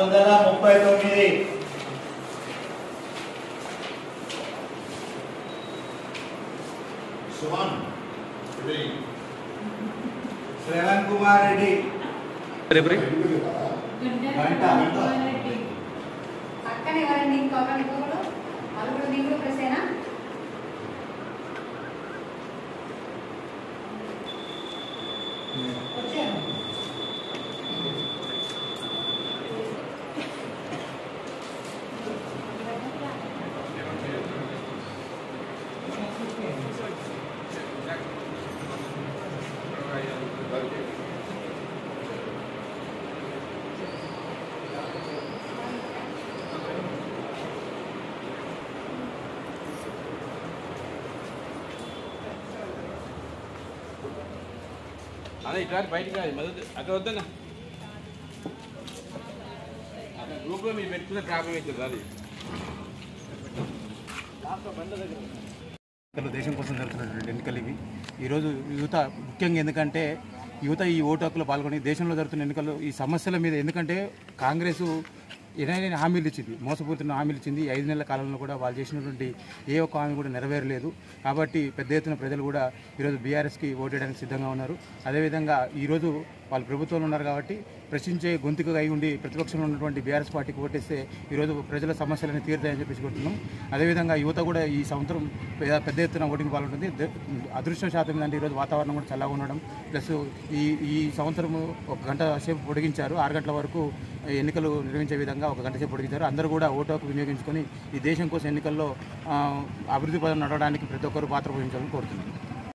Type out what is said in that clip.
639 సుమన్ రెడ్డి శ్రవణ్ కుమార్ రెడ్డి అక్కనే ఎవరండి ఇంకొకరు కూడా వాళ్ళు కూడా నీకు ప్రెసేనా వచ్చాను అదే ఇట్లా బయటికి రాదు మద్దతు అక్కడ వద్దన్నా అక్కడ గ్రూప్లో మీరు పెట్టుకున్న ప్రాబ్లం అవుతుంది అది దేశం కోసం జరుగుతున్నటువంటి ఎన్నికలు ఇవి ఈరోజు యువత ముఖ్యంగా ఎందుకంటే యువత ఈ ఓటు హక్కులో పాల్గొని దేశంలో జరుగుతున్న ఎన్నికలు ఈ సమస్యల మీద ఎందుకంటే కాంగ్రెస్ ఎన్నైనా హామీలు ఇచ్చింది, మోసపూరిత హామీలు ఇచ్చింది. 5 నెలల కాలంలో కూడా వాళ్ళు చేసినటువంటి ఏ ఒక్క హామీ కూడా నెరవేరలేదు. కాబట్టి పెద్ద ఎత్తున ప్రజలు కూడా ఈరోజు బీఆర్ఎస్కి ఓటేయడానికి సిద్ధంగా ఉన్నారు. అదేవిధంగా ఈరోజు వాళ్ళు ప్రభుత్వంలో ఉన్నారు కాబట్టి ప్రశ్నించే గొంతుకగా అయి ఉండి ప్రతిపక్షంలో ఉన్నటువంటి బీఆర్ఎస్ పార్టీకి ఓటేస్తే ఈరోజు ప్రజల సమస్యలను తీరుతాయని చెప్పేసి కోరుతున్నాం. అదేవిధంగా యువత కూడా ఈ సంవత్సరం పెద్ద ఎత్తున ఓటింగ్ పాల్గొంటుంది. అదృష్టం శాతం ఏంటంటే ఈరోజు వాతావరణం కూడా చల్లగా ఉండడం ప్లస్ ఈ సంవత్సరం 1 గంట సేపు పొడిగించారు. 6 గంటల వరకు ఎన్నికలు నిర్వహించే విధంగా 1 గంట సేపు పొడిగించారు. అందరూ కూడా ఓటు హక్కు వినియోగించుకొని ఈ దేశం కోసం ఎన్నికల్లో అభివృద్ధి పదం నడవడానికి ప్రతి ఒక్కరు పాత్ర వహించాలని కోరుతున్నాను.